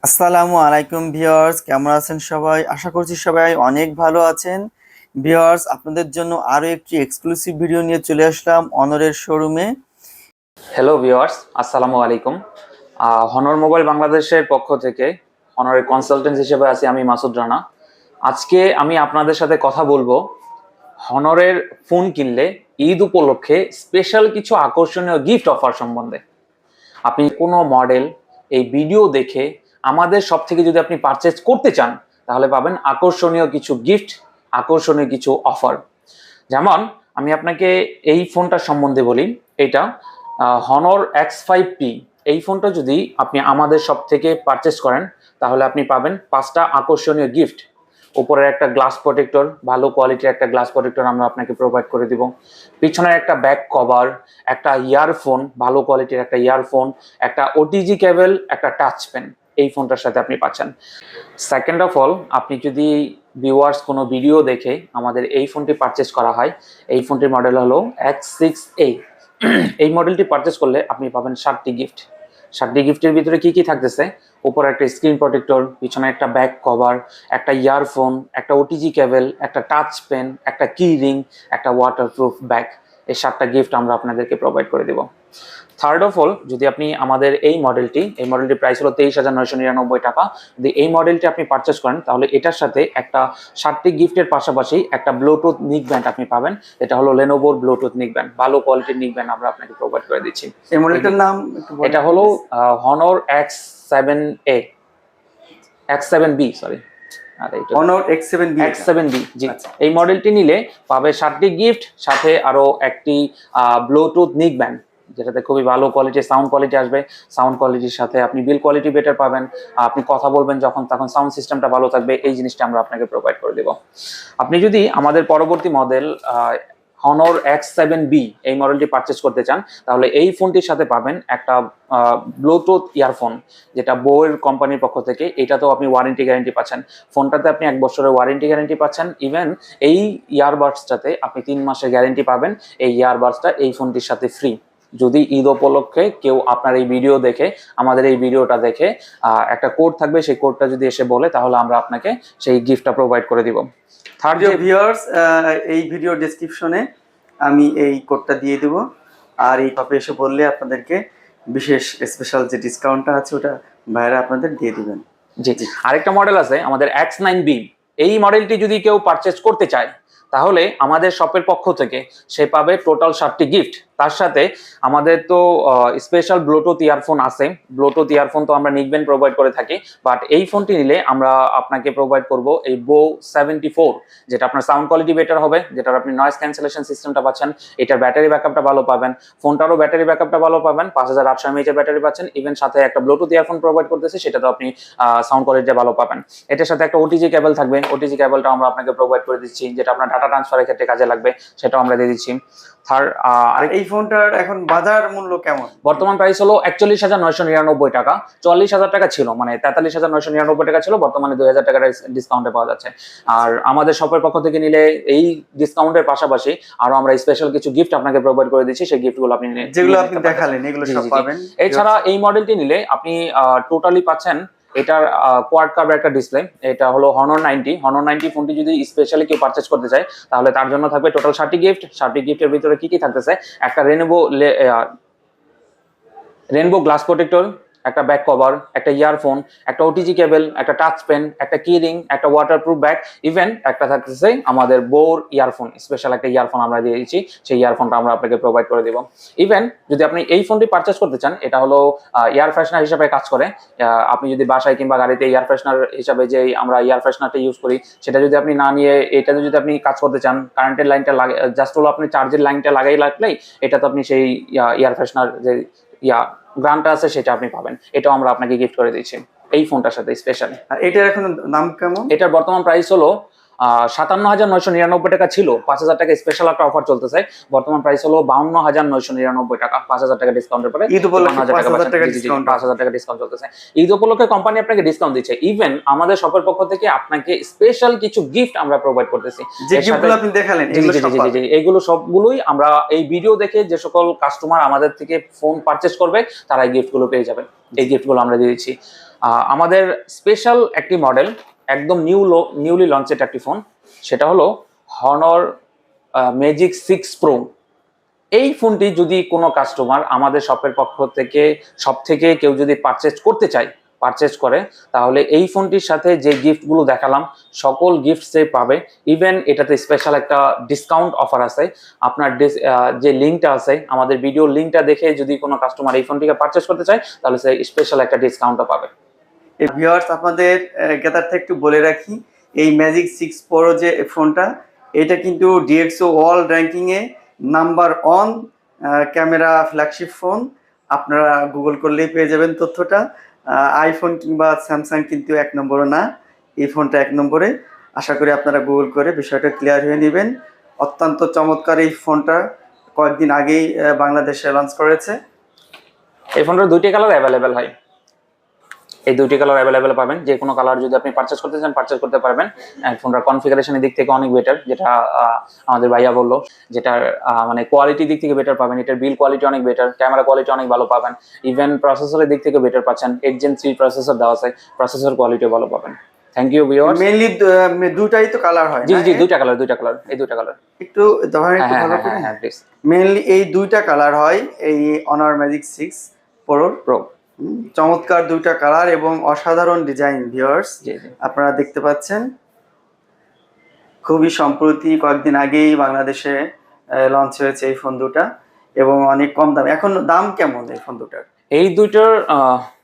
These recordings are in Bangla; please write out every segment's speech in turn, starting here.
আসসালামু আলাইকুম ভিউয়ার্স, কেমন আছেন সবাই? আশা করছি সবাই অনেক ভালো আছেন। ভিউয়ার্স, আপনাদের জন্য আরো একটি এক্সক্লুসিভ ভিডিও নিয়ে চলে আসলাম অনরের শোরুমে। হ্যালো ভিউয়ার্স, আসসালামু আলাইকুম। হনর মোবাইল বাংলাদেশের পক্ষ থেকে হনরের কনসালটেন্ট হিসেবে আছি আমি মাসুদ রানা। আজকে আমি আপনাদের সাথে কথা বলবো হনরের ফোন কিনলে ঈদ উপলক্ষে স্পেশাল কিছু আকর্ষণীয় গিফট অফার সম্বন্ধে। আপনি কোনো মডেল এই ভিডিও দেখে আমাদের সব থেকে যদি আপনি পারচেজ করতে চান তাহলে পাবেন আকর্ষণীয় কিছু গিফট, আকর্ষণীয় কিছু অফার। যেমন আমি আপনাকে এই ফোনটা সম্বন্ধে বলি। এটা হনর X5P। এই ফোনটা যদি আপনি আমাদের সব থেকে পারচেস করেন তাহলে আপনি পাবেন 5টা আকর্ষণীয় গিফট। উপরের একটা গ্লাস প্রোটেক্টর, ভালো কোয়ালিটির একটা গ্লাস প্রোটেক্টর আমরা আপনাকে প্রোভাইড করে দিব। পিছনের একটা ব্যাক কভার, একটা ইয়ারফোন, ভালো কোয়ালিটির একটা ইয়ারফোন, একটা ওটিজি কেবল, একটা টাচ পেন এই ফোনটার সাথে আপনি পাচ্ছেন। সেকেন্ড অফ অল, আপনি যদি ভিউয়ার্স কোনো ভিডিও দেখে আমাদের এই ফোনটি পারচেস করা হয়, এই ফোনটির মডেল হলো X6A। এই মডেলটি পারচেস করলে আপনি পাবেন 7টি গিফট। 7টি গিফটের ভিতরে কি কি থাকতেছে? উপরে একটা স্ক্রিন প্রোটেক্টর, পিছনে একটা ব্যাক কভার, একটা ইয়ারফোন, একটা ওটিজি কেবল, একটা টাচ পেন, একটা কি রিং, একটা ওয়াটারপ্রুফ ব্যাগ। এই 7টা গিফট আমরা আপনাদেরকে প্রোভাইড করে দেব। থার্ড অফ অল, যদি আপনি আমাদের এই মডেলটি প্রাইস হলো 23,999 টাকা। যদি এই মডেলটি আপনি পারচেস করেন তাহলে এটার সাথে একটা 7টি গিফটের পাশাপাশি একটা ব্লুটুথ নিক ব্যান্ড আপনি পাবেন। এটা হলো লেনোভোর ব্লুটুথ নিক ব্যান্ড, ভালো কোয়ালিটির নিক ব্যান্ড আমরা আপনাকে প্রোভাইড করে দিচ্ছি। এই মডেলটার নাম একটু বলেন। এটা হলো হনর X7A, X7B, সরি। আর এইটা অনর X7B। X7B, জি। আচ্ছা, এই মডেলটি নিলে পাবে 7টি গিফট, সাথে আরো একটি ব্লুটুথ নিক ব্যান্ড, যেটাতে খুবই ভালো কোয়ালিটির সাউন্ড কোয়ালিটি আসবে। সাউন্ড কোয়ালিটির সাথে আপনি বিল কোয়ালিটি বেটার পাবেন। আপনি কথা বলবেন যখন তখন সাউন্ড সিস্টেমটা ভালো থাকবে। এই জিনিসটা আমরা আপনাকে প্রোভাইড করে দেব। আপনি যদি আমাদের পরবর্তী মডেল হনর X7B এই মডেলটি পারচেস করতে চান তাহলে এই ফোনটির সাথে পাবেন একটা ব্লুটুথ ইয়ারফোন, যেটা বোয়ের কোম্পানির পক্ষ থেকে। এটাতেও আপনি ওয়ারেন্টি গ্যারান্টি পাচ্ছেন। ফোনটাতে আপনি 1 বছরের ওয়ারেন্টি গ্যারান্টি পাচ্ছেন। ইভেন এই ইয়ারবাডসটাতে আপনি 3 মাসের গ্যারান্টি পাবেন। এই ইয়ারবাডসটা এই ফোনটির সাথে ফ্রি। যদি ঈদ উপলক্ষে কেউ আপনার এই ভিডিও দেখে, আমাদের এই ভিডিওটা দেখে একটা কোড থাকবে, সেই কোডটা যদি এসে বলে তাহলে আমরা আপনাকে সেই গিফটটা প্রোভাইড করে দিব। থার্ড ভিউয়ার্স, এই ভিডিও ডেসক্রিপশনে আমি এই কোডটা দিয়ে দেব, আর এই টপে এসে বললে আপনাদেরকে বিশেষ স্পেশাল যে ডিসকাউন্টটা আছে ওটা ভাইরা আপনাদের দিয়ে দিবেন। জি জি, আরেকটা মডেল আছে আমাদের X9B। এই মডেলটি যদি কেউ পারচেজ করতে চায় তাহলে আমাদের শপের পক্ষ থেকে সে পাবে টোটাল 7টি গিফট। তার সাথে আমাদের তো স্পেশাল ব্লুটুথ ইয়ারফোন আছে। ব্লুটুথ ইয়ারফোন তো আমরা নিকবেন প্রোভাইড করে থাকি, বাট এই ফোনটি নিলে আমরা আপনাকে প্রোভাইড করব এই Bo74, যেটা আপনার সাউন্ড কোয়ালিটি বেটার হবে, যেটার আপনি নয়েজ ক্যান্সেলেশন সিস্টেমটা পাচ্ছেন। এটার ব্যাটারি ব্যাকআপটা ভালো পাবেন, ফোনটারও ব্যাটারি ব্যাকআপটা ভালো পাবেন, 5800 mAh এর ব্যাটারি পাচ্ছেন। ইভেন সাথে একটা ব্লুটুথ ইয়ারফোন প্রোভাইড করতেছে, সেটাতে আপনি সাউন্ড কোয়ালিটি ভালো পাবেন। এটার সাথে একটা ওটিজি কেবল থাকবে, ওটিজি কেবলটা আমরা আপনাকে প্রোভাইড করে দিচ্ছি, যেটা আপনার ডাটা ট্রান্সফারের ক্ষেত্রে কাজে লাগবে, সেটাও আমরা দিয়ে দিচ্ছি। আর এই ফোনটার এখন বাজার মূল্য কেমন? বর্তমান প্রাইস হলো 41,999 টাকা। 40,000 টাকা ছিল, মানে 43,999 টাকা ছিল, বর্তমানে 2,000 টাকার ডিসকাউন্টে পাওয়া যাচ্ছে। আর আমাদের শপের পক্ষ থেকে নিলে এই ডিসকাউন্টের পাশাপাশি আরো আমরা স্পেশাল কিছু গিফট আপনাকে প্রোভাইড করে দিচ্ছি। সেই গিফটগুলো আপনি যেগুলো আপনি দেখালেন এগুলো সব পাবেন। এছাড়া এই মডেলটি নিলে আপনি টোটালি পাচ্ছেন এটার কোয়াড কার্ভের একটা ডিসপ্লে। এটা হলো হনর 90 ফোনটি যদি স্পেশালি কেউ পারচেজ করতে চায় তাহলে তার জন্য থাকবে টোটাল 7টি গিফট। 7টি গিফটের ভিতরে কি কি থাকতেছে? একটা রেনবো গ্লাস প্রোটেক্টর, একটা ব্যাক কভার, একটা ইয়ারফোন, একটা ওটিজি কেবল, একটা টাচ পেন, একটা কি রিং, একটা ওয়াটারপ্রুফ ব্যাগ, ইভেন একটা থাকতেছে আমাদের বোর ইয়ারফোন, স্পেশাল একটা ইয়ারফোন আমরা দিয়ে দিচ্ছি। সেই ইয়ারফোনটা আমরা আপনাকে প্রোভাইড করে দেব। ইভেন যদি আপনি এই ফোনটি পারচেজ করতে চান, এটা হলো এয়ার ফ্রেশনার হিসেবে কাজ করে। আপনি যদি বাসায় কিংবা গাড়িতে এয়ার ফ্রেশনার হিসাবে যে আমরা এয়ার ফ্রেশনারটা ইউজ করি, সেটা যদি আপনি না নিয়ে এটাতে যদি আপনি কাজ করতে চান, কারেন্টের লাইনটা জাস্ট হলো আপনি চার্জের লাইনটা লাগাই রাখলেই এটা তো আপনি সেই এয়ার ফ্রেশনার যে গ্রান্টটা আছে সেটা আপনি পাবেন। এটাও আমরা আপনাকে গিফট করে দিচ্ছি এই ফোনটার সাথে স্পেশালি। আর এটার এখন দাম কেমন? এটার বর্তমান প্রাইস হলো 57,999 টাকা ছিল। 5,000 টাকা স্পেশাল একটা অফার চলতেছে। বর্তমান প্রাইস হলো 52,999 টাকা। 5,000 টাকা ডিসকাউন্টের পরে ঈদ উপলক্ষে 5,000 টাকা ডিসকাউন্ট চলতেছে। ঈদ উপলক্ষে কোম্পানি আপনাকে ডিসকাউন্ট দিচ্ছে। ইভেন আমাদের শপের পক্ষ থেকে আপনাকে স্পেশাল কিছু গিফট আমরা প্রোভাইড করতেছি। যে গিফটগুলো আপনি দেখালেন এইগুলো সবগুলোই আমরা এই ভিডিও দেখে যে সকল কাস্টমার আমাদের থেকে ফোন পারচেজ করবে তারা এই গিফটগুলো পেয়ে যাবেন। এই গিফটগুলো আমরা দিয়ে দিচ্ছি। আমাদের স্পেশাল একটি মডেল, একদম নিউলি লঞ্চেড একটি ফোন, সেটা হলো হনর ম্যাজিক 6 প্রো। এই ফোনটি যদি কোনো কাস্টমার আমাদের শপের পক্ষ থেকে কেউ যদি পারচেজ করে, তাহলে এই ফোনটির সাথে যে গিফটগুলো দেখালাম সকল গিফট সে পাবে। ইভেন এটাতে স্পেশাল একটা ডিসকাউন্ট অফার আছে। আপনার যে লিঙ্কটা আছে, আমাদের ভিডিও লিঙ্কটা দেখে যদি কোনো কাস্টমার এই ফোনটিকে পারচেজ করতে চায়, তাহলে সে স্পেশাল একটা ডিসকাউন্টও পাবে। ভিউয়ার্স, আপনাদের জ্ঞাতার্থে একটু বলে রাখি, এই ম্যাজিক 6 প্রো যে ফোনটা, এটা কিন্তু ডিএক্সও ওয়ার্ল্ড র্যাঙ্কিংয়ে নাম্বার 1 ক্যামেরা ফ্ল্যাগশিপ ফোন। আপনারা গুগল করলেই পেয়ে যাবেন তথ্যটা। আইফোন কিংবা স্যামসাং কিন্তু 1 নম্বরও না, এই ফোনটা 1 নম্বরে। আশা করি আপনারা গুগল করে বিষয়টা ক্লিয়ার হয়ে নেবেন। অত্যন্ত চমৎকার এই ফোনটা, কয়েকদিন আগেই বাংলাদেশে লঞ্চ করেছে। এই ফোনটার 2টি কালার অ্যাভেলেবেল হয়। এই 2টি কালার অ্যাভেলেবেল পাবেন। যে কোনো কালার যদি আপনি পারচেজ করতে চান পারচেজ করতে পারবেন। ফোনটার কনফিগারেশনের দিক থেকে অনেক বেটার, যেটা আমাদের ভাইয়া বললো, যেটার মানে কোয়ালিটির দিক থেকে বেটার পাবেন। এটার বিল কোয়ালিটি অনেক বেটার, ক্যামেরা কোয়ালিটি অনেক ভালো পাবেন। ইভেন প্রসেসরের দিক থেকে বেটার পাচ্ছেন। 8 Gen 3 প্রসেসর দেওয়া আছে, প্রসেসর কোয়ালিটিও ভালো পাবেন। Thank you viewers. মেইনলি দুটাই তো কালার হয় জি না? জি, 2টা কালার, এই 2টা কালার একটু ধরেন, একটু ভালো করে। হ্যাঁ প্লিজ। মেইনলি এই 2টা কালার হয় এই অনার ম্যাজিক 6 প্রো। চমৎকার 2টা কালার এবং অসাধারণ ডিজাইন। ভিউয়ার্স, জি জি, আপনারা দেখতে পাচ্ছেন, খুবই সম্প্রতি কয়েকদিন আগেই বাংলাদেশে লঞ্চ হয়েছে এই ফোন দুটা, এবং অনেক কম দাম। এখন দাম কেমন এই ফোন দুটার? এই দুইটার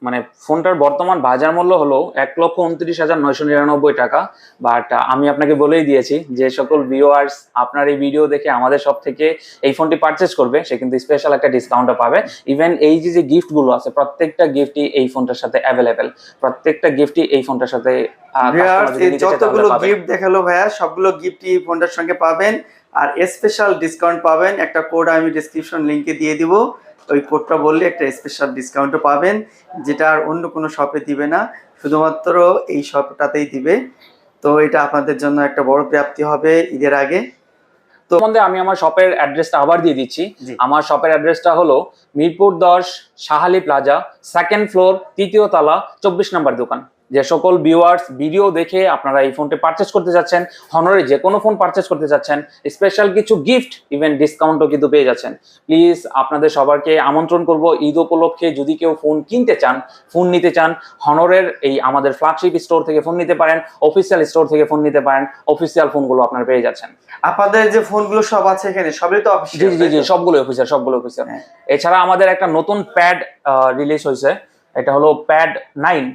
মানে ফোনটার বর্তমান বাজার মূল্য হলো 1,29,999 টাকা। বাট আমি আপনাকে বলেই দিয়েছি, যে সকল ভিউয়ার্স আপনার এই ভিডিও দেখে আমাদের সব থেকে এই ফোনটি পারচেজ করবে, সে কিন্তু স্পেশাল একটা ডিসকাউন্টও পাবে। ইভেন এই যে গিফটগুলো আছে, প্রত্যেকটা গিফটই এই ফোনটার সাথে অ্যাভেলেবেল। প্রত্যেকটা গিফটই এই ফোনটার সাথে ভিউয়ার্স, এই যতগুলো গিফট দেখালো ভাইয়া, সবগুলো গিফটই এই ফোনটার সঙ্গে পাবেন। আর স্পেশাল ডিসকাউন্ট পাবেন। একটা কোড আমি ডেসক্রিপশন লিংকে দিয়ে দিব, ওই কোডটা বললে একটা স্পেশাল ডিসকাউন্টও পাবেন, যেটা আর অন্য কোনো শপে দিবে না, শুধুমাত্র এই শপটাতেই দিবে। তো এটা আপনাদের জন্য একটা বড় প্রাপ্তি হবে ঈদের আগে। তো আমি আমার শপের অ্যাড্রেসটা আবার দিয়ে দিচ্ছি। জি। আমার শপের অ্যাড্রেসটা হলো Mirpur 10 Shahali Plaza, 2nd floor, 3য় তলা, 24 নম্বর দোকান। যে সকল ভিউয়ার্স ভিডিও দেখে আপনারা এই ফোনটি পারচেজ করতে যাচ্ছেন, হনরে যে কোনো ফোন পারচেজ করতে যাচ্ছেন, স্পেশাল কিছু গিফট ইভেন ডিসকাউন্টও কিন্তু পেয়ে যাচ্ছেন। প্লিজ আপনাদের সবাইকে আমন্ত্রণ করব, ঈদ উপলক্ষে যদি কেউ ফোন কিনতে চান, ফোন নিতে চান, হনরের এই আমাদের ফ্ল্যাগশিপ স্টোর থেকে ফোন নিতে পারেন, অফিসিয়াল স্টোর থেকে ফোন নিতে পারেন। অফিসিয়াল ফোনগুলো আপনারা পেয়ে যাচ্ছেন। আপনাদের যে ফোনগুলো সব আছে এখানে সবই তো অফিসিয়াল? জি জি জি, সবগুলো অফিসিয়াল। এছাড়া আমাদের একটা নতুন প্যাড রিলিজ হয়েছে, এটা হলো প্যাড 9।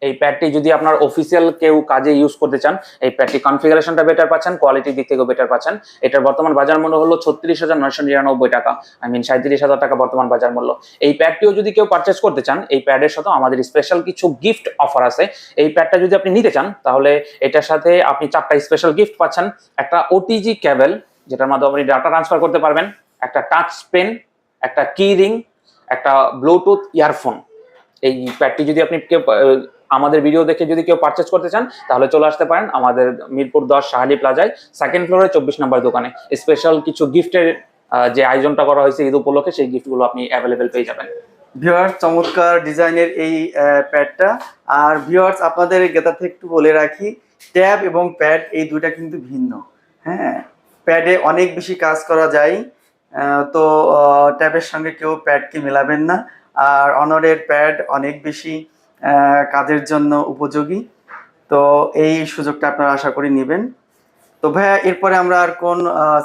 এই প্যাডটি যদি আপনার অফিসিয়াল কেউ কাজে ইউজ করতে চান, এই প্যাডটি কনফিগারেশনটা বেটার পাচ্ছেন, কোয়ালিটির দিক থেকেও বেটার পাচ্ছেন। এটার বর্তমান বাজার মূল্য হলো 36,999 টাকা, 37,000 টাকা বর্তমান বাজার মূল্য। এই প্যাডটিও যদি কেউ পারচেস করতে চান, এই প্যাডের সাথে আমাদের স্পেশাল কিছু গিফট অফার আছে। এই প্যাডটা যদি আপনি নিতে চান, তাহলে এটার সাথে আপনি 4টা স্পেশাল গিফট পাচ্ছেন। একটা ওটিজি কেবল, যেটার মাধ্যমে আপনি ডাটা ট্রান্সফার করতে পারবেন, একটা টাচ পেন, একটা কি রিং, একটা ব্লুটুথ ইয়ারফোন। এই প্যাডটি যদি আপনি আমাদের ভিডিও দেখে যদি কেউ পারচেজ করতে চান, তাহলে চলে আসতে পারেন আমাদের মিরপুর 10 শাহালি প্লাজায়, 2nd ফ্লোরে, 24 নম্বর দোকানে। স্পেশাল কিছু গিফটের যে আয়োজনটা করা হয়েছে ঈদ উপলক্ষে, সেই গিফটগুলো আপনি অ্যাভেলেবেল পেয়ে যাবেন। ভিউয়ার্স, চমৎকার ডিজাইনের এই প্যাডটা। আর ভিউয়ার্স, আপনাদের জ্ঞাতার্থে একটু বলে রাখি, ট্যাব এবং প্যাড এই দুইটা কিন্তু ভিন্ন। হ্যাঁ, প্যাডে অনেক বেশি কাজ করা যায়, তো ট্যাবের সঙ্গে কেউ প্যাডকে মেলাবেন না। আর অনরের প্যাড অনেক বেশি কাজের জন্য উপযোগী। তো এই সুযোগটা আপনারা আশা করি নেবেন। তো ভাইয়া, এরপরে আমরা আর কোন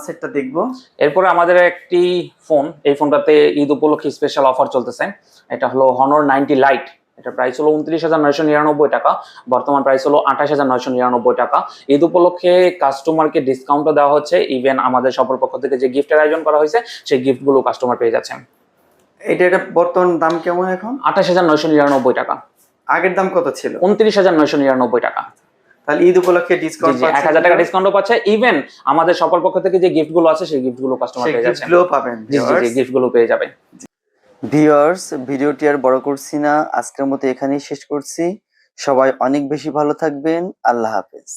সেটটা দেখবো? এরপরে আমাদের একটি ফোন, এই ফোনটাতে ঈদ উপলক্ষে স্পেশাল অফার চলতেছে। এটা হলো হনর 90 লাইট। এটা প্রাইস হলো 29,999 টাকা, বর্তমান প্রাইস হলো 28,999 টাকা। ঈদ উপলক্ষে কাস্টমারকে ডিসকাউন্টও দেওয়া হচ্ছে। ইভেন আমাদের সবার পক্ষ থেকে যে গিফটের আয়োজন করা হয়েছে, সেই গিফটগুলো কাস্টমার পেয়ে যাচ্ছেন। এটা বর্তমান দাম কেমন এখন? 28,999 টাকা। আগের দাম কত ছিল? 29,999 টাকা। তাহলে ঈদ উপলক্ষে ডিসকাউন্ট 1,000 টাকা ডিসকাউন্টও পাচ্ছে। ইভেন আমাদের সকল পক্ষ থেকে যে গিফটগুলো আছে, সেই গিফটগুলো কাস্টমার পেয়ে যাচ্ছে। সেগুলো পাবেন। জি জি, গিফটগুলো পেয়ে যাবে। ভিউয়ার্স, ভিডিওটি আর বড় করছি না, আজকের মতো এখানেই শেষ করছি। সবাই অনেক বেশি ভালো থাকবেন। আল্লাহ হাফেজ।